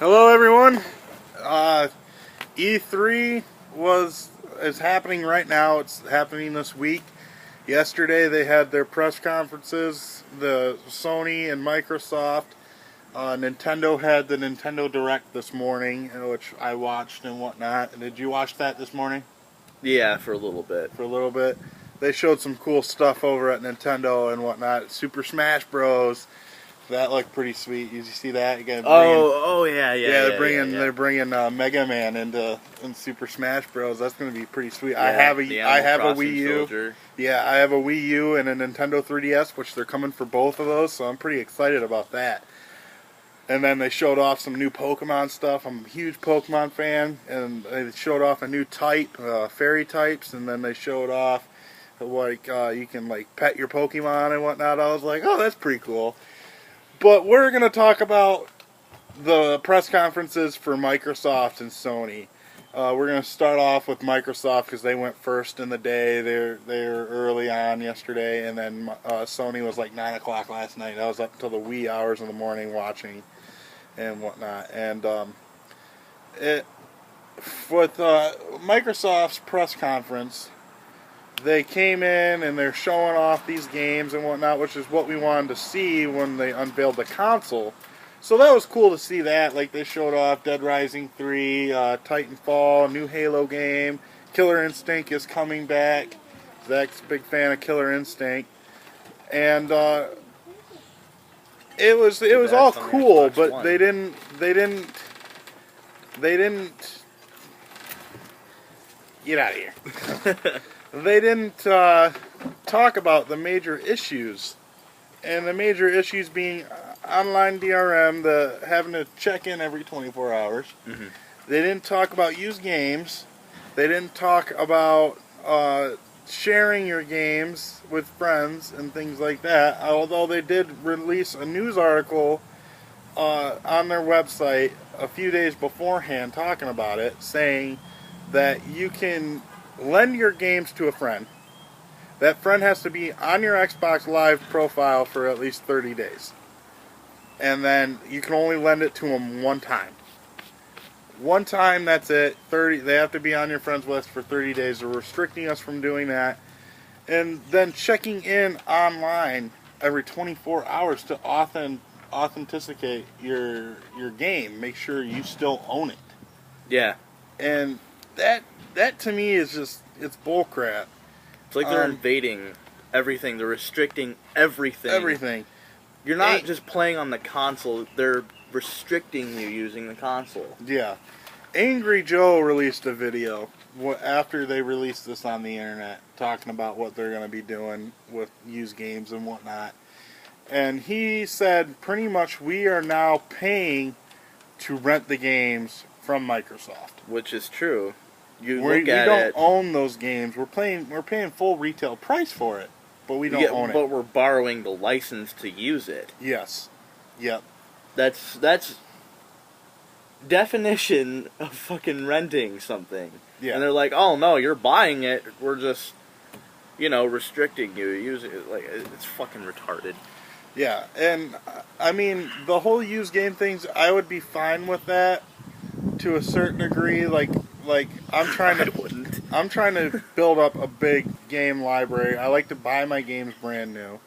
Hello, everyone. E3 is happening right now. It's happening this week. Yesterday they had their press conferences. The Sony and Microsoft. Nintendo had the Nintendo Direct this morning, which I watched and whatnot. Did you watch that this morning? Yeah, for a little bit. For a little bit. They showed some cool stuff over at Nintendo and whatnot. Super Smash Bros. That looked pretty sweet. You see that? Yeah. They're bringing Mega Man in Super Smash Bros. That's going to be pretty sweet. Yeah, I have a Wii Wii U. Soldier. Yeah, I have a Wii U and a Nintendo 3DS, which they're coming for both of those. So I'm pretty excited about that. And then they showed off some new Pokemon stuff. I'm a huge Pokemon fan, and they showed off a new type, fairy types, and then they showed off you can pet your Pokemon and whatnot. I was like, oh, that's pretty cool. But we're going to talk about the press conferences for Microsoft and Sony. We're going to start off with Microsoft because they went first in the day. They were early on yesterday, and then Sony was like 9 o'clock last night. I was up until the wee hours in the morning watching and whatnot. And with Microsoft's press conference, they came in and they're showing off these games and whatnot, which is what we wanted to see when they unveiled the console. So that was cool to see that. Like, they showed off Dead Rising 3, Titanfall, a new Halo game. Killer Instinct is coming back. Zach's a big fan of Killer Instinct. And it was all cool, but they didn't get out of here. They didn't talk about the major issues, and the major issues being online DRM, the having to check in every 24 hours. Mm-hmm. They didn't talk about used games. They didn't talk about sharing your games with friends and things like that, although they did release a news article on their website a few days beforehand talking about it, saying that you can lend your games to a friend. That friend has to be on your Xbox Live profile for at least 30 days. And then you can only lend it to them one time. One time, that's it. They have to be on your friends list for 30 days. They're restricting us from doing that. And then checking in online every 24 hours to authenticate your game. Make sure you still own it. Yeah. And that to me is just, it's bullcrap. It's like they're invading everything. They're restricting everything. Everything. You're not just playing on the console. They're restricting you using the console. Yeah. Angry Joe released a video after they released this on the internet, talking about what they're going to be doing with used games and whatnot. And he said pretty much we are now paying to rent the games from Microsoft. Which is true. We don't own those games. We're paying full retail price for it, but we don't own it. But we're borrowing the license to use it. Yes. Yep. That's definition of fucking renting something. Yeah. And they're like, oh no, you're buying it. We're just, restricting you to use it. Like, it's fucking retarded. Yeah, and I mean the whole used game things, I would be fine with that to a certain degree. Like I'm trying to build up a big game library. I like to buy my games brand new,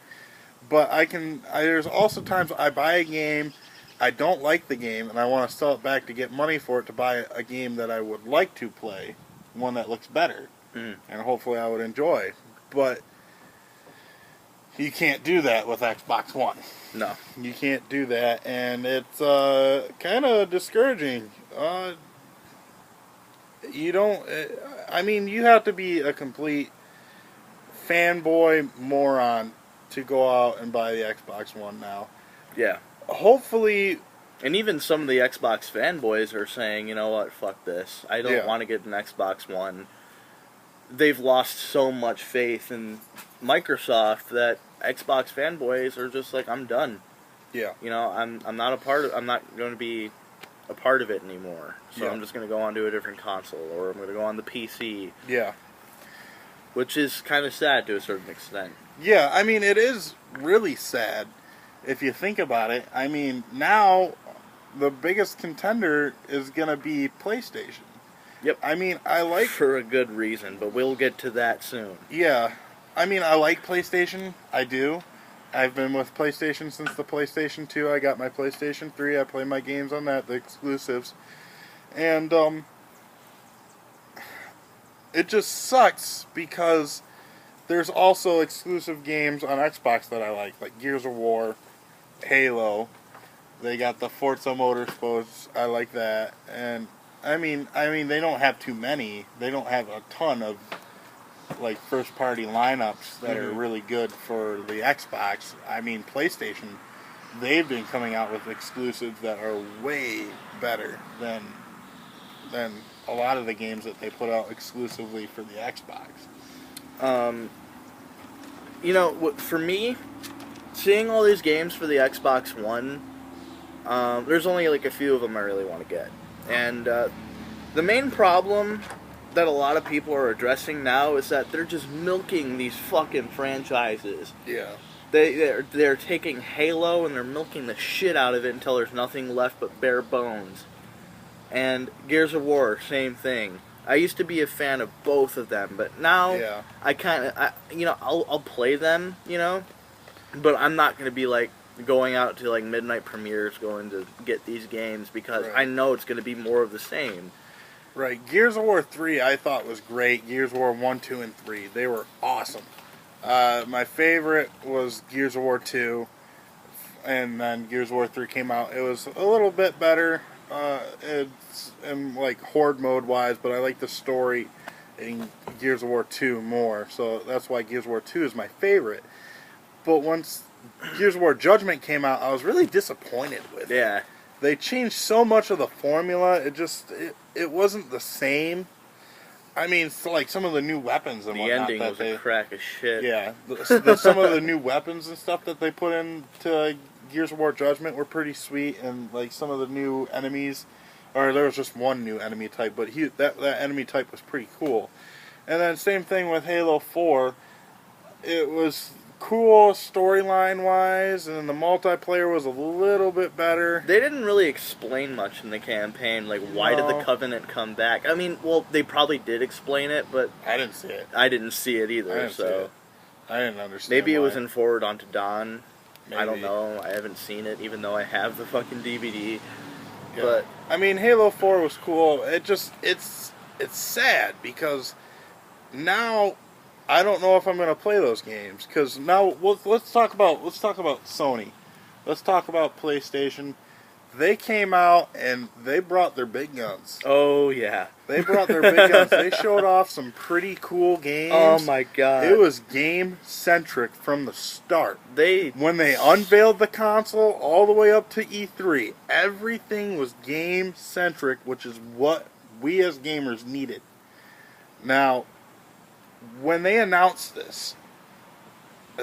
but there's also times I buy a game, I don't like the game, and I want to sell it back to get money for it to buy a game that I would like to play, one that looks better, and hopefully I would enjoy. But you can't do that with Xbox One. No, you can't do that, and it's kind of discouraging. You have to be a complete fanboy moron to go out and buy the Xbox One now. Yeah. Hopefully. And even some of the Xbox fanboys are saying, you know what, fuck this. I don't want to get an Xbox One. They've lost so much faith in Microsoft that Xbox fanboys are just like, I'm done. Yeah. I'm not going to be a part of it anymore. So I'm just going to go on to a different console, or I'm going to go on the PC. Yeah. Which is kind of sad to a certain extent. Yeah, I mean, it is really sad if you think about it. I mean, now the biggest contender is going to be PlayStation. Yep. I mean, I like... For a good reason, but we'll get to that soon. Yeah. I mean, I like PlayStation. I do. I've been with PlayStation since the PlayStation 2. I got my PlayStation 3. I play my games on that, the exclusives. And, it just sucks because there's also exclusive games on Xbox that I like Gears of War, Halo. They got the Forza Motorsports. I like that. And, I mean, they don't have too many. They don't have a ton of like first party lineups that are really good for the Xbox. I mean, PlayStation, they've been coming out with exclusives that are way better than a lot of the games that they put out exclusively for the Xbox. You know, for me, seeing all these games for the Xbox One, there's only like a few of them I really want to get. And the main problem that a lot of people are addressing now is that they're just milking these fucking franchises. Yeah. They're taking Halo and they're milking the shit out of it until there's nothing left but bare bones. And Gears of War, same thing. I used to be a fan of both of them, but now I kind of, I'll play them, but I'm not going to be like going out to like midnight premieres going to get these games because I know it's going to be more of the same. Right. Gears of War 3 I thought was great. Gears of War 1, 2, and 3. They were awesome. My favorite was Gears of War 2. And then Gears of War 3 came out. It was a little bit better in like horde mode wise, but I like the story in Gears of War 2 more. So that's why Gears of War 2 is my favorite. But once Gears of War Judgment came out, I was really disappointed with it. Yeah. They changed so much of the formula. It wasn't the same. I mean, like some of the new weapons and whatnot. The ending was a crack of shit. Yeah, some of the new weapons and stuff that they put into Gears of War Judgment were pretty sweet, and like some of the new enemies, or there was just one new enemy type, but that enemy type was pretty cool. And then same thing with Halo 4. It was cool storyline wise, and the multiplayer was a little bit better. They didn't really explain much in the campaign, like why did the Covenant come back? I mean, well, they probably did explain it, but I didn't see it. I didn't see it either, I didn't understand. Maybe why. it was in Forward Onto Dawn. Maybe. I don't know. I haven't seen it, even though I have the fucking DVD. Yeah. But I mean, Halo 4 was cool. It's sad because now I don't know if I'm going to play those games because now let's talk about Sony. Let's talk about PlayStation. They came out and they brought their big guns. Oh yeah, they brought their big guns. They showed off some pretty cool games. Oh my god, it was game centric from the start. When they unveiled the console all the way up to E3, everything was game centric, which is what we as gamers needed. Now, when they announced this,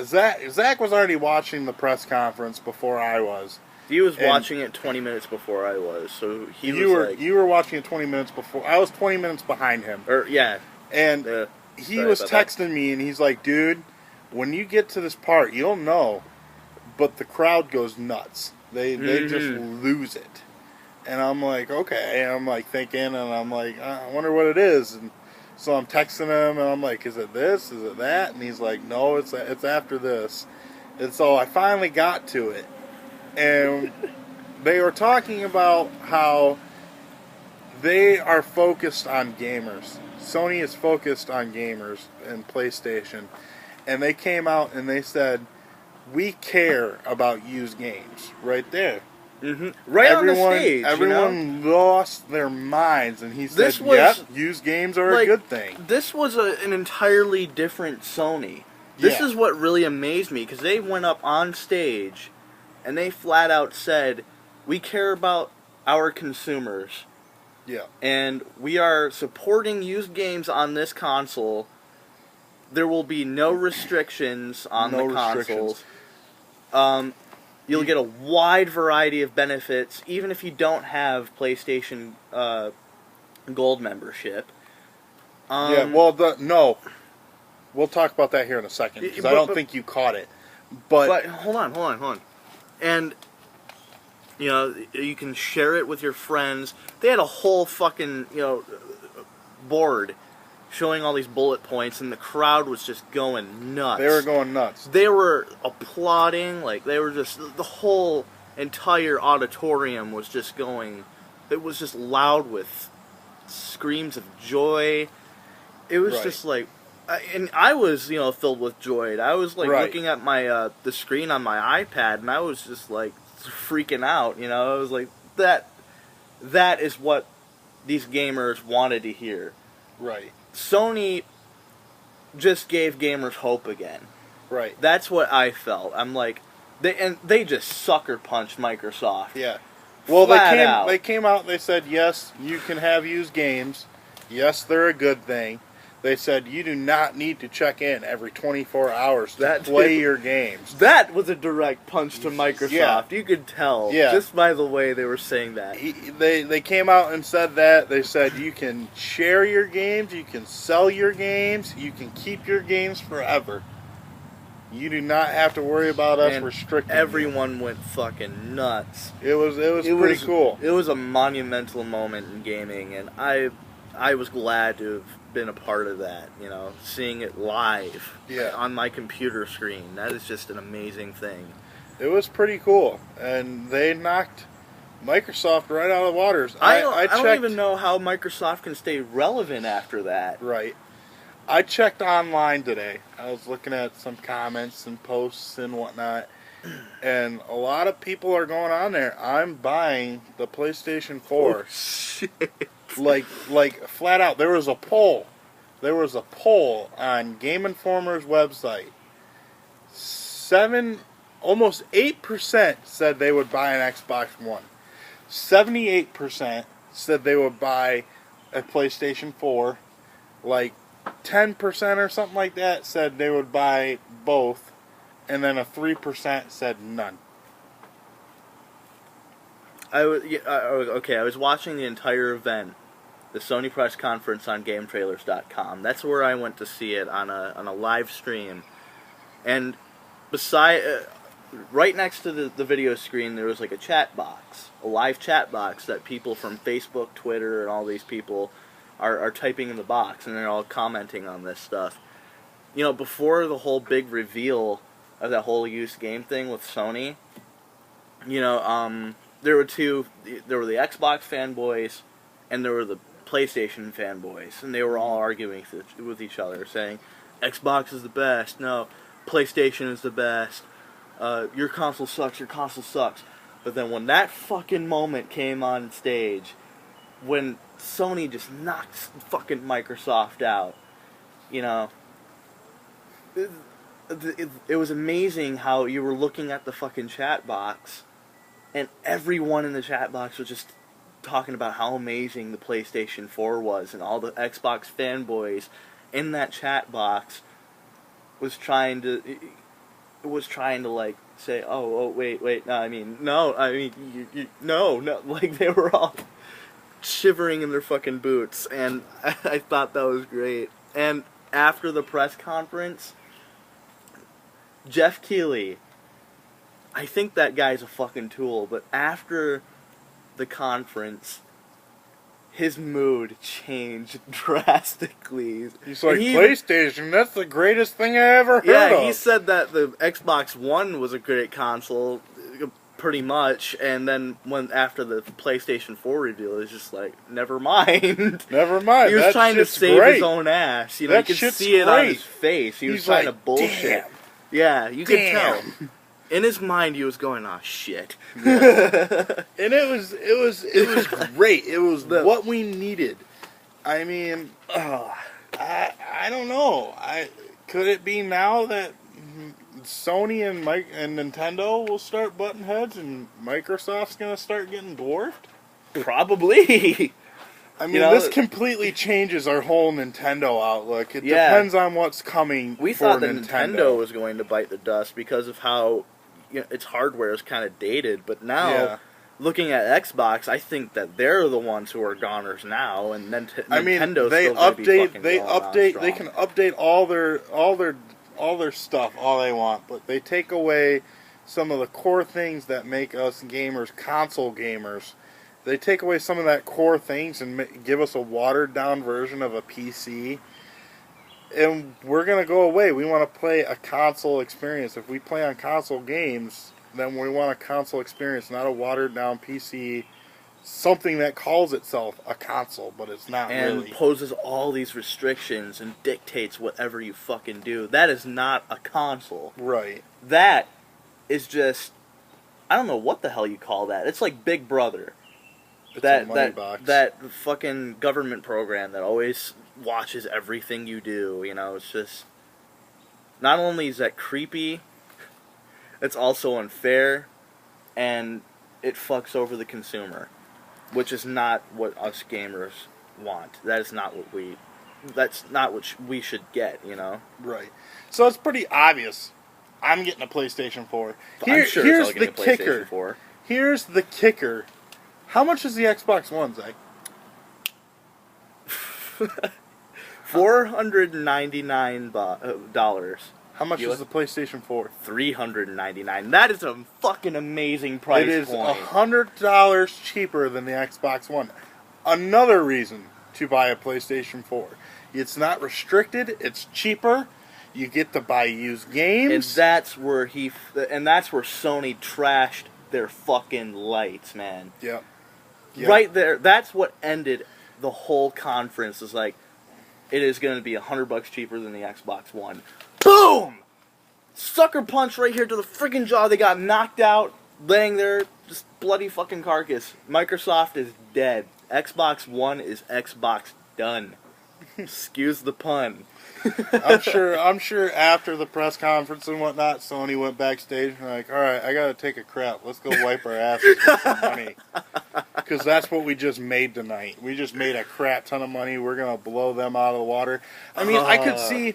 Zach was already watching the press conference before I was. He was watching it 20 minutes before I was, so you were watching it 20 minutes before. I was 20 minutes behind him. And he was texting me, and he's like, "Dude, when you get to this part, you'll know, but the crowd goes nuts. They just lose it." And I'm like, "Okay." And I'm like thinking, and I'm like, "I wonder what it is." And so I'm texting him, and I'm like, "Is it this? Is it that?" And he's like, "No, it's after this." And so I finally got to it. And they were talking about how they are focused on gamers. Sony is focused on gamers and PlayStation. And they came out and they said, "We care about used games." Right there. Right on the stage. Everyone lost their minds. And he said, "Yep, used games are a good thing." This was an entirely different Sony. This is what really amazed me, because they went up on stage and they flat out said, "We care about our consumers. Yeah. And we are supporting used games on this console. There will be no restrictions on the consoles. You'll get a wide variety of benefits, even if you don't have PlayStation Gold membership." No. We'll talk about that here in a second, because I don't think you caught it. But hold on. And You know, you can share it with your friends. They had a whole fucking, board showing all these bullet points, and the crowd was just going nuts. They were going nuts. They were applauding, like, they were just, the whole entire auditorium was just going, it was just loud with screams of joy. It was just like, and I was, filled with joy. I was, like, looking at my, the screen on my iPad, and I was just, like, freaking out, I was like, that is what these gamers wanted to hear. Right. Sony just gave gamers hope again. Right. That's what I felt. I'm like, they just sucker punched Microsoft. Yeah. Well, they came out and they said, yes, you can have used games. Yes, they're a good thing. They said you do not need to check in every 24 hours to play your games. That was a direct punch to Microsoft. Yeah. You could tell just by the way they were saying that. They came out and said that. They said you can share your games, you can sell your games, you can keep your games forever. You do not have to worry about us restricting everyone went fucking nuts. It was pretty cool. It was a monumental moment in gaming, and I was glad to have been a part of that, seeing it live on my computer screen. That is just an amazing thing. It was pretty cool, and they knocked Microsoft right out of the waters. I don't even know how Microsoft can stay relevant after that. Right. I checked online today. I was looking at some comments and posts and whatnot, and a lot of people are going on there. I'm buying the PlayStation 4. Oh, shit. Like flat out. There was a poll. There was a poll on Game Informer's website. Almost 8% said they would buy an Xbox One. 78% said they would buy a PlayStation 4. Like 10% or something like that said they would buy both. And then a 3% said none. I was watching the entire event, the Sony press conference on GameTrailers.com. That's where I went to see it on a live stream. And right next to the video screen, there was like a chat box, a live chat box that people from Facebook, Twitter, and all these people are typing in the box, and they're all commenting on this stuff. Before the whole big reveal of that whole used game thing with Sony, there were the Xbox fanboys, and there were the PlayStation fanboys, and they were all arguing with each other, saying, Xbox is the best, no, PlayStation is the best, your console sucks, your console sucks. But then when that fucking moment came on stage, when Sony just knocked fucking Microsoft out, it was amazing how you were looking at the fucking chat box, and everyone in the chat box was just talking about how amazing the PlayStation 4 was, and all the Xbox fanboys in that chat box was trying to like say, wait, no, like they were all shivering in their fucking boots, and I thought that was great. And after the press conference, Jeff Keighley, I think that guy's a fucking tool, but after the conference, his mood changed drastically. He's like, PlayStation, that's the greatest thing I ever heard of. Yeah, he said that the Xbox One was a great console, pretty much, and then after the PlayStation 4 reveal, it was just like, never mind. Never mind. He was trying to save his own ass. You could see it on his face. He was trying to bullshit. Damn. Yeah, you could tell. In his mind, he was going, "Oh shit!" Yeah. And it was great. It was what we needed. I mean, I don't know. Could it be now that Sony and Nintendo will start butting heads, and Microsoft's gonna start getting dwarfed? Probably. I mean, this completely changes our whole Nintendo outlook. It depends on what's coming. We thought that Nintendo was going to bite the dust because of how its hardware is kind of dated. But now, looking at Xbox, I think that they're the ones who are goners now, and then Nintendo's they still going to be fucking they update. They can update all their stuff all they want, but they take away some of the core things that make us gamers, console gamers. They take away some of that core things and give us a watered down version of a PC. And we're going to go away. We want to play a console experience. If we play on console games, then we want a console experience, not a watered down PC. Something that calls itself a console, but it's not and really. Poses all these restrictions and dictates whatever you fucking do. That is not a console. Right. That is just, I don't know what the hell you call that. It's like Big Brother. It's a money box. That fucking government program that always watches everything you do. You know, it's just, not only is that creepy, it's also unfair, and it fucks over the consumer, which is not what us gamers want. That's not what we should get, you know? Right. So it's pretty obvious. I'm getting a PlayStation 4. I'm sure here's I'll get the a kicker. PlayStation 4. Here's the kicker. How much is the Xbox One, Zach? $499. How much is the PlayStation 4? $399. That is a fucking amazing price point. It is $100 cheaper than the Xbox One. Another reason to buy a PlayStation 4. It's not restricted. It's cheaper. You get to buy used games. And that's where Sony trashed their fucking lights, man. Yep. Right there. That's what ended the whole conference. Is like, it is going to be $100 cheaper than the Xbox One. Boom! Sucker punch right here to the freaking jaw. They got knocked out, laying there, just bloody fucking carcass. Microsoft is dead. Xbox One is Xbox done. Excuse the pun. I'm sure after the press conference and whatnot, Sony went backstage and like, all right, I gotta take a crap. Let's go wipe our asses with some money. Because that's what we just made tonight. We just made a crap ton of money. We're gonna blow them out of the water. I mean, I could see.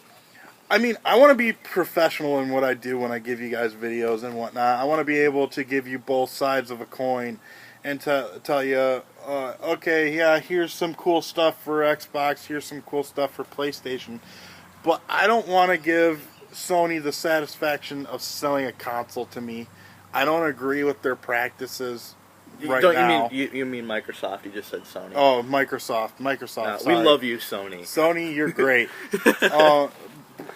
I mean, I want to be professional in what I do when I give you guys videos and whatnot. I want to be able to give you both sides of a coin and tell you, okay, yeah, here's some cool stuff for Xbox, here's some cool stuff for PlayStation. But I don't want to give Sony the satisfaction of selling a console to me. I don't agree with their practices now. You mean Microsoft? You just said Sony. Oh, Microsoft. No, Sorry. we love you, Sony. Sony, you're great.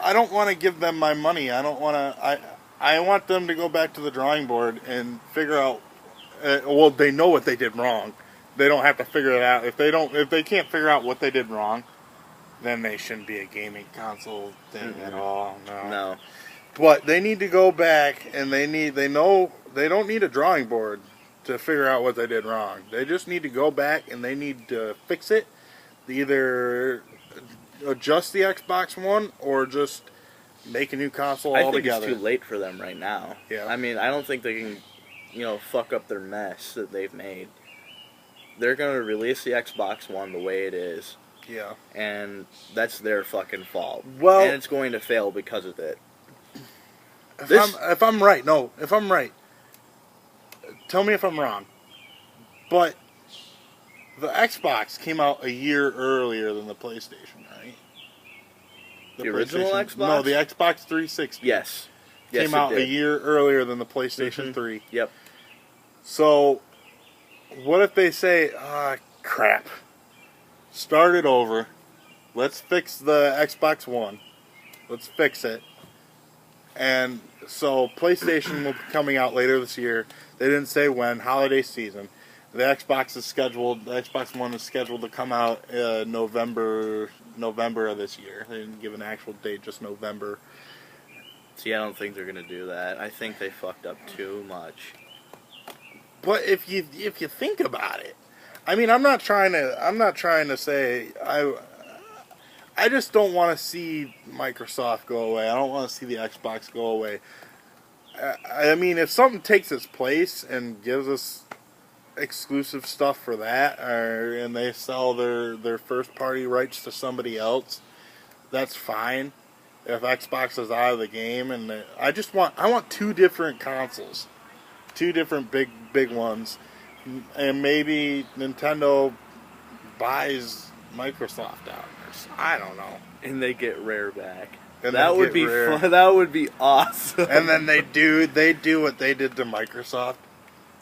I don't want to give them my money. I don't want to. I want them to go back to the drawing board and figure out. Well, they know what they did wrong. They don't have to figure it out. If they can't figure out what they did wrong, then they shouldn't be a gaming console thing at all. No. But they need to go back and they don't need a drawing board to figure out what they did wrong. They just need to go back and they need to fix it. Either adjust the Xbox One or just make a new console altogether. I think it's too late for them right now. Yeah. I mean, I don't think they can, fuck up their mess that they've made. They're going to release the Xbox One the way it is. Yeah. And that's their fucking fault. Well, and it's going to fail because of it. If I'm right, tell me if I'm wrong. But the Xbox came out a year earlier than the PlayStation, right? The original Xbox? No, the Xbox 360. Yes. Came out a year earlier than the PlayStation 3. Yep. So, what if they say, crap. Start it over. Let's fix the Xbox One. Let's fix it. And so, PlayStation will be coming out later this year. They didn't say when. Holiday season. The Xbox One is scheduled to come out November of this year. They didn't give an actual date, just November. See, I don't think they're gonna do that. I think they fucked up too much. But if you think about it, I mean, I'm not trying to say I just don't want to see Microsoft go away. I don't want to see the Xbox go away. I mean, if something takes its place and gives us exclusive stuff for that, and they sell their first party rights to somebody else, that's fine. If Xbox is out of the game, and I want two different consoles, two different big ones, and maybe Nintendo buys Microsoft out. I don't know. And they get Rare back. And that would be fun. That would be awesome. And then they do what they did to Microsoft.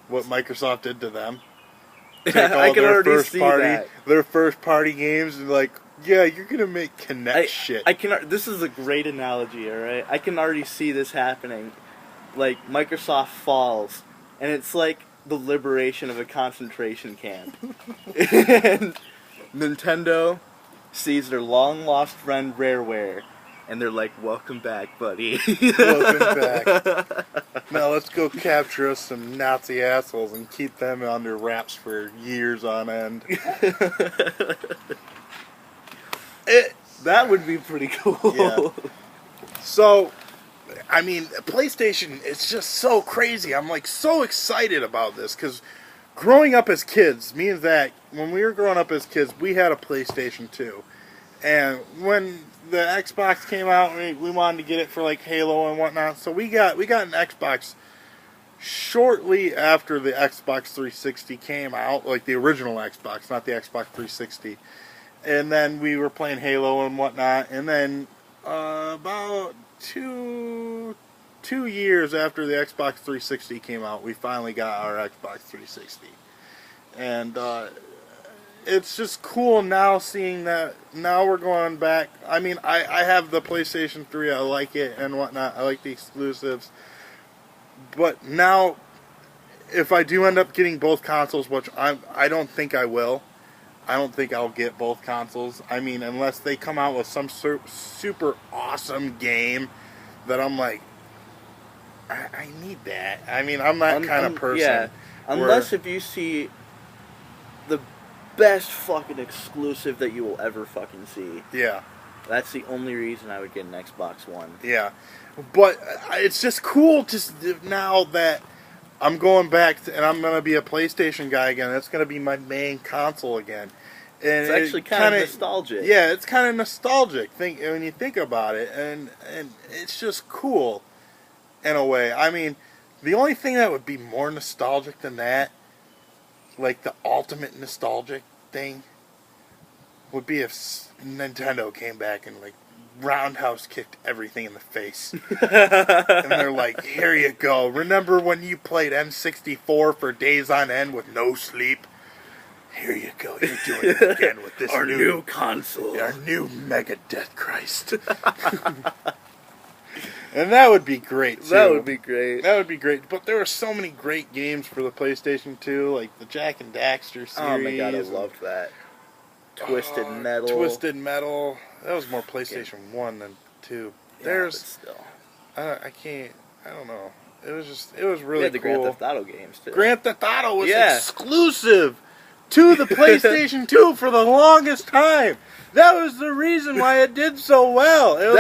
What Microsoft did to them. Take all I can already see that. Their first party games and like, yeah, you're gonna make Kinect shit. This is a great analogy, all right? I can already see this happening. Like Microsoft falls, and it's like the liberation of a concentration camp. And Nintendo sees their long lost friend Rareware, and they're like, "Welcome back, buddy. Welcome back. Now let's go capture us some Nazi assholes and keep them under wraps for years on end." That would be pretty cool. Yeah. So, I mean, PlayStation, it's just so crazy. I'm like so excited about this because growing up as kids, me and Zach, when we were growing up as kids, we had a PlayStation 2. And when the Xbox came out, we wanted to get it for like Halo and whatnot. So we got an Xbox shortly after the Xbox 360 came out, like the original Xbox, not the Xbox 360. And then we were playing Halo and whatnot. And then about two years after the Xbox 360 came out, we finally got our Xbox 360. And it's just cool now seeing that now we're going back. I mean, I have the PlayStation 3. I like it and whatnot. I like the exclusives. But now, if I do end up getting both consoles, which I don't think I will, I don't think I'll get both consoles. I mean, unless they come out with some super awesome game that I'm like, I need that. I mean, I'm that kind of person. Yeah, unless if you see the best fucking exclusive that you will ever fucking see. Yeah. That's the only reason I would get an Xbox One. Yeah. But it's just cool to now that I'm going back to, and I'm going to be a PlayStation guy again. That's going to be my main console again. And it's actually kind of nostalgic. Yeah, it's kind of nostalgic when you think about it. And it's just cool in a way. I mean, the only thing that would be more nostalgic than that, like the ultimate nostalgic thing, would be if Nintendo came back and like roundhouse kicked everything in the face. And they're like, here you go. Remember when you played N64 for days on end with no sleep? Here you go. You're doing it again with this our new console. Our new Mega Death Christ. And that would be great, too. That would be great. That would be great. But there were so many great games for the PlayStation 2, like the Jak and Daxter series. Oh my god, I loved that. Twisted Metal. Twisted Metal. That was more PlayStation 1 than 2. There's still. I can't. I don't know. It was really had the cool. Grand Theft Auto games too. Grand Theft Auto was exclusive to the PlayStation 2 for the longest time. That was the reason why it did so well. It was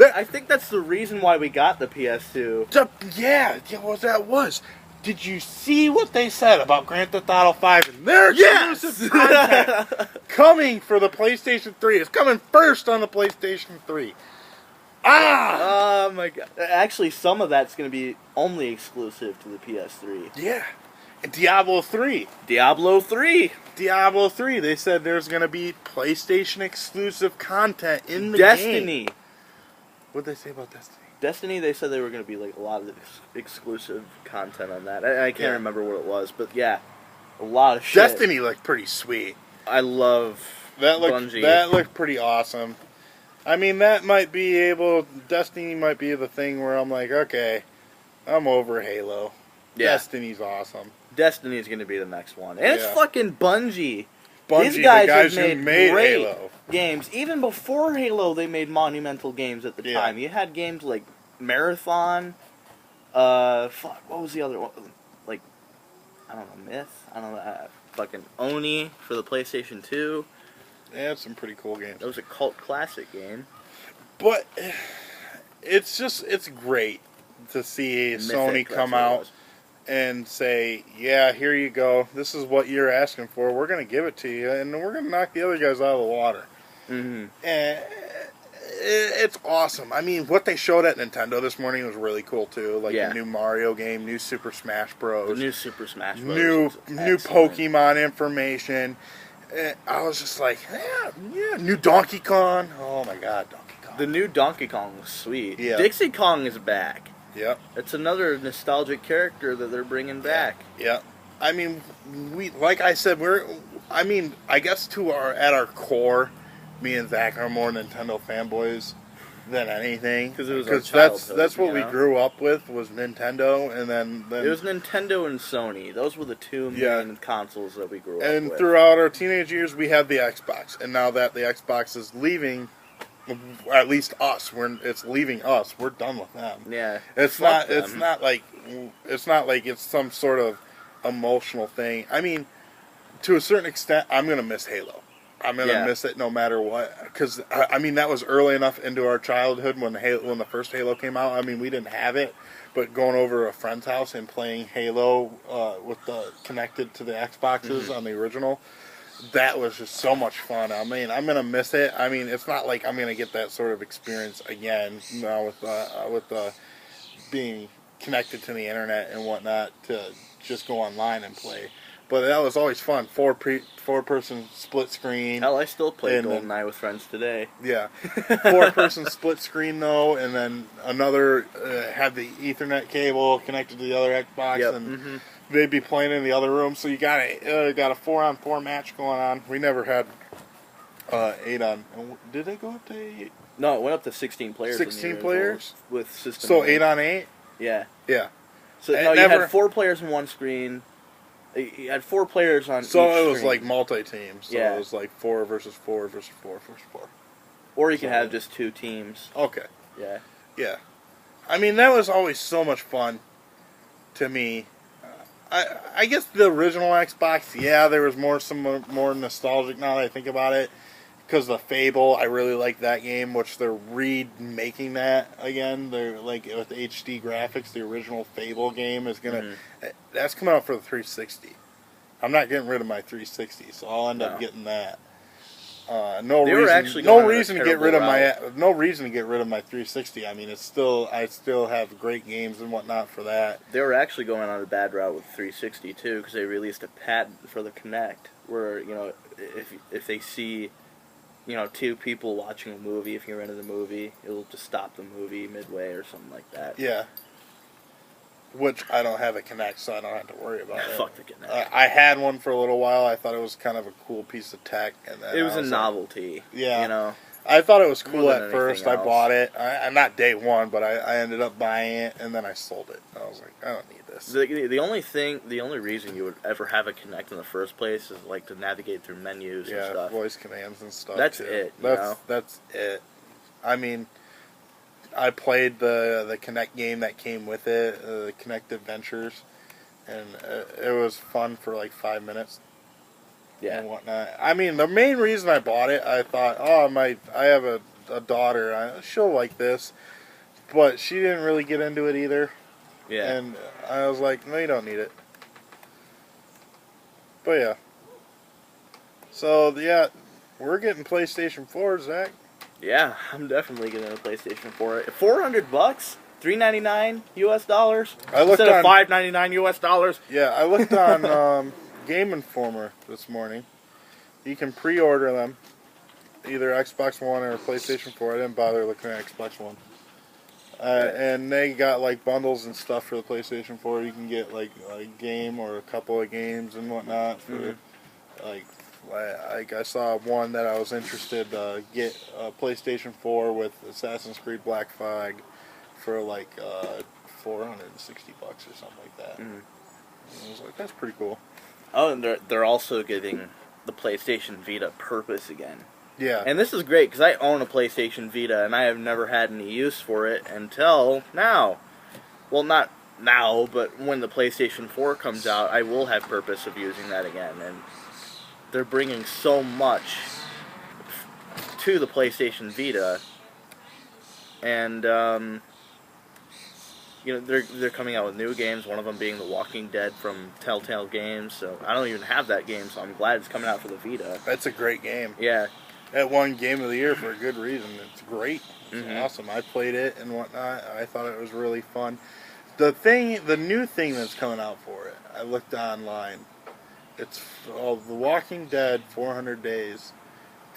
I think that's the reason why we got the PS2. Yeah, well, that was. Did you see what they said about Grand Theft Auto 5 and their exclusive content coming for the PlayStation 3? It's coming first on the PlayStation 3. Oh my god. Actually, some of that's going to be only exclusive to the PS3. Yeah. And Diablo 3. Diablo 3. Diablo 3. They said there's going to be PlayStation exclusive content in the Destiny. game. What did they say about Destiny? Destiny, they said they were going to be like a lot of exclusive content on that. I can't remember what it was, but yeah, a lot of shit. Destiny looked pretty sweet. I love Bungie. That looked pretty awesome. I mean, Destiny might be the thing where I'm like, okay, I'm over Halo. Yeah. Destiny's awesome. Destiny's going to be the next one. And it's fucking Bungie. These guys the guys have who made great Halo games. Even before Halo, they made monumental games at the time. You had games like Marathon. What was the other one? Like, I don't know, Myth. I don't know. Fucking Oni for the PlayStation 2. They had some pretty cool games. That was a cult classic game. But it's great to see Sony come out and say, yeah, here you go. This is what you're asking for. We're going to give it to you, and we're going to knock the other guys out of the water. Mm-hmm. And it's awesome. I mean, what they showed at Nintendo this morning was really cool, too. Like the new Mario game, new Super Smash Bros. The new Super Smash Bros. New Pokemon information. And I was just like, yeah, new Donkey Kong. Oh, my God, Donkey Kong. The new Donkey Kong was sweet. Yeah. Dixie Kong is back. Yep. It's another nostalgic character that they're bringing back. Yeah. I mean, like I said, I guess at our core, me and Zach are more Nintendo fanboys than anything. Because that's what we grew up with, was Nintendo, and then it was Nintendo and Sony. Those were the two main consoles that we grew up with. And throughout our teenage years, we had the Xbox, and now that the Xbox is leaving, at least us, it's leaving us. We're done with them. Yeah, it's not like it's some sort of emotional thing. I mean, to a certain extent, I'm gonna miss Halo. I'm gonna miss it no matter what, because I mean that was early enough into our childhood when the first Halo came out. I mean, we didn't have it, but going over to a friend's house and playing Halo with the connected to the Xboxes on the original, that was just so much fun. I mean, I'm gonna miss it. I mean, it's not like I'm gonna get that sort of experience again now with being connected to the internet and whatnot to just go online and play. But that was always fun. Four person split screen. Hell, I still play GoldenEye with friends today. Yeah, 4-person split screen though, and then another had the Ethernet cable connected to the other Xbox, and they'd be playing in the other room. So you got a 4-on-4 match going on. We never had 8 on. Did they go up to 8? No, it went up to 16 players. 16 players with system. So 8 on 8. Yeah. Yeah. So no, you had 4 players in one screen. You had 4 players on each So it was screen. like multi-team. So it was like 4 versus 4 versus 4 versus 4. Or you can have just 2 teams. Okay. Yeah. Yeah. I mean, that was always so much fun to me. I guess the original Xbox, there was some more nostalgic now that I think about it. Because the Fable, I really like that game, which they're remaking that again. They're like with HD graphics. The original Fable game is that's coming out for the 360. I'm not getting rid of my 360, so I'll end up getting that. No reason to get rid of my 360. I mean, I still have great games and whatnot for that. They were actually going on a bad route with 360 too, because they released a patent for the Kinect, where if they see 2 people watching a movie, if you're into the movie, it'll just stop the movie midway or something like that. Yeah. Which I don't have a Kinect, so I don't have to worry about it. Fuck the Kinect. I had one for a little while. I thought it was kind of a cool piece of tech. And then it was a novelty. Yeah. I thought it was cool at first. Else. I bought it. Not day one, but I ended up buying it, and then I sold it. I was like, I don't need this. The only reason you would ever have a Kinect in the first place is like to navigate through menus and stuff. Voice commands and stuff. That's too. it. That's it. I mean, I played the Kinect game that came with it, the Kinect Adventures, and it was fun for like 5 minutes. Yeah. And whatnot. I mean, the main reason I bought it, I thought, I have a daughter, she'll like this, but she didn't really get into it either. Yeah. And I was like, no, you don't need it. But yeah. So yeah, we're getting PlayStation 4, Zach. Yeah, I'm definitely getting a PlayStation 4. $400, $399 US dollars instead of $599 US dollars. Yeah, I looked on Game Informer this morning. You can pre-order them, either Xbox One or PlayStation 4. I didn't bother looking at Xbox One. And they got like bundles and stuff for the PlayStation 4. You can get like a game or a couple of games and whatnot for like I saw one that I was interested to get a PlayStation 4 with Assassin's Creed Black Flag for like $460 or something like that. I was like, that's pretty cool. Oh, and they're also giving the PlayStation Vita purpose again. Yeah. And this is great, because I own a PlayStation Vita, and I have never had any use for it until now. Well, not now, but when the PlayStation 4 comes out, I will have purpose of using that again. And they're bringing so much to the PlayStation Vita. And, they're coming out with new games, one of them being The Walking Dead from Telltale Games. So I don't even have that game, so I'm glad it's coming out for the Vita. That's a great game. Yeah. It won Game of the Year for a good reason. It's great. It's awesome. I played it and whatnot. I thought it was really fun. The new thing that's coming out for it, I looked online. It's The Walking Dead 400 Days.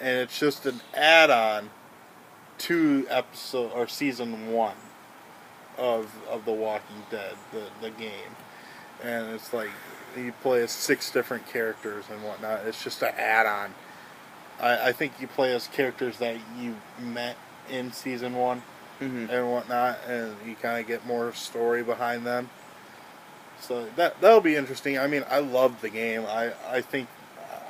And it's just an add-on season 1 of The Walking Dead, the game, and it's like you play as 6 different characters and whatnot. It's just an add-on. I think you play as characters that you met in season 1 and whatnot, and you kind of get more story behind them. So that'll be interesting. I mean, I love the game. I think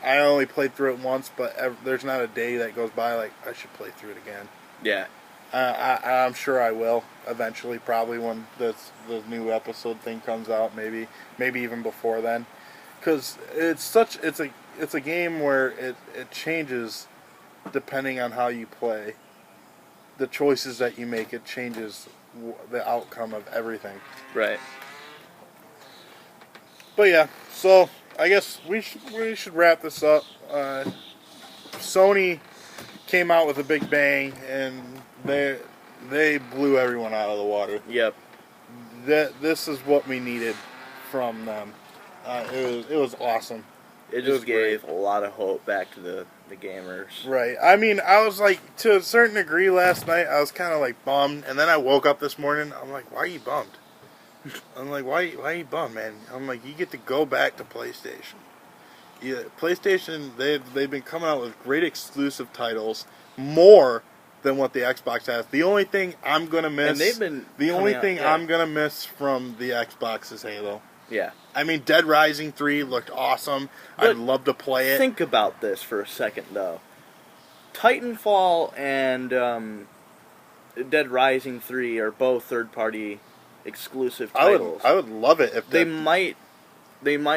I only played through it once, but there's not a day that goes by like I should play through it again. Yeah. I'm sure I will eventually, probably when the new episode thing comes out, maybe even before then, because it's a game where it changes depending on how you play. The choices that you make, it changes the outcome of everything. Right. But yeah, so I guess we should wrap this up. Sony came out with a big bang, and they blew everyone out of the water. Yep. This is what we needed from them. It was awesome. It just gave a lot of hope back to the gamers. Right. I mean, I was like, to a certain degree last night, I was kind of like bummed, and then I woke up this morning, I'm like, why are you bummed? I'm like, why are you bummed, man? I'm like, you get to go back to PlayStation. Yeah, PlayStation, they've been coming out with great exclusive titles, more than what the Xbox has. The only thing I'm gonna miss, I'm gonna miss from the Xbox is Halo. Yeah. I mean, Dead Rising 3 looked awesome. I'd love to play it. Think about this for a second, though. Titanfall and Dead Rising 3 are both third-party exclusive titles. I would love it if they might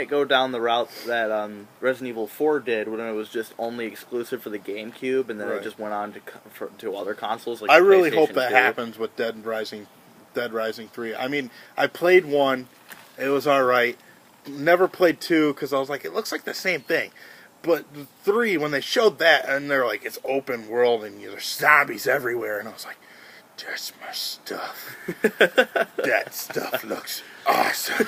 go down the route that Resident Evil 4 did, when it was just only exclusive for the GameCube, and then it just went on to other consoles. Like I really hope that happens with Dead Rising 3. I mean, I played 1. It was alright. Never played 2 because I was like, it looks like the same thing. But 3, when they showed that, and they're like, it's open world and there's zombies everywhere, and I was like, that's my stuff. That stuff looks awesome.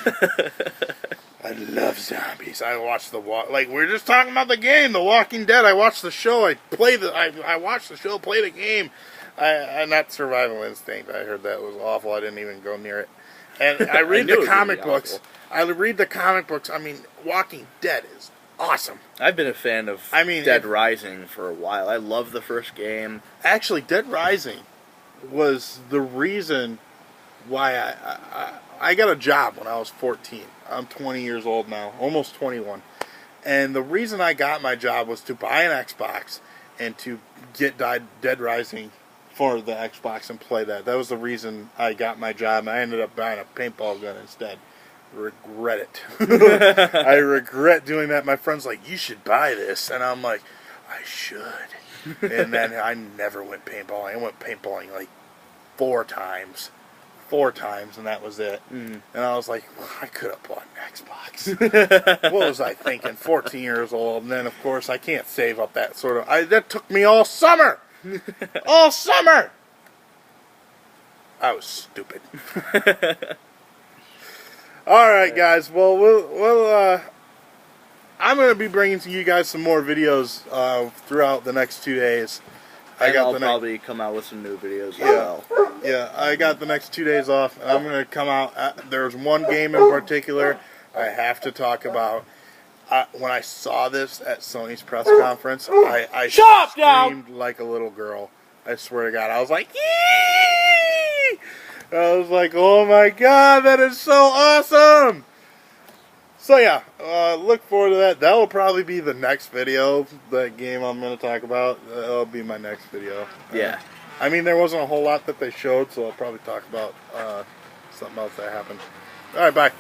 I love zombies. I watched like we were just talking about the game, The Walking Dead. I watched the show. I watched the show, play the game. I not Survival Instinct. I heard that was awful. I didn't even go near it. And I read the comic books. I read the comic books. I mean, Walking Dead is awesome. I've been a fan of Dead Rising for a while. I love the first game. Actually, Dead Rising was the reason why I got a job when I was 14. I'm 20 years old now, almost 21. And the reason I got my job was to buy an Xbox and to get Dead Rising for the Xbox and play that. That was the reason I got my job, and I ended up buying a paintball gun instead. Regret it. I regret doing that. My friend's like, you should buy this. And I'm like, I should. And then I never went paintballing. I went paintballing like 4 times. 4 times, and that was it. And I was like, well, I could have bought an Xbox. What was I thinking? 14 years old. And then, of course, I can't save up that sort of... that took me all summer. All summer. I was stupid. All right, guys. Well, I'm going to be bringing to you guys some more videos throughout the next 2 days. I'll probably come out with some new videos as well. Yeah, I got the next 2 days off, and I'm going to come out. There's one game in particular I have to talk about. When I saw this at Sony's press conference, I screamed like a little girl. I swear to God. I was like, yee! I was like, oh my God, that is so awesome! So yeah, look forward to that. That will probably be the next video, that game I'm going to talk about. That'll be my next video. Yeah. I mean, there wasn't a whole lot that they showed, so I'll probably talk about something else that happened. Alright, bye.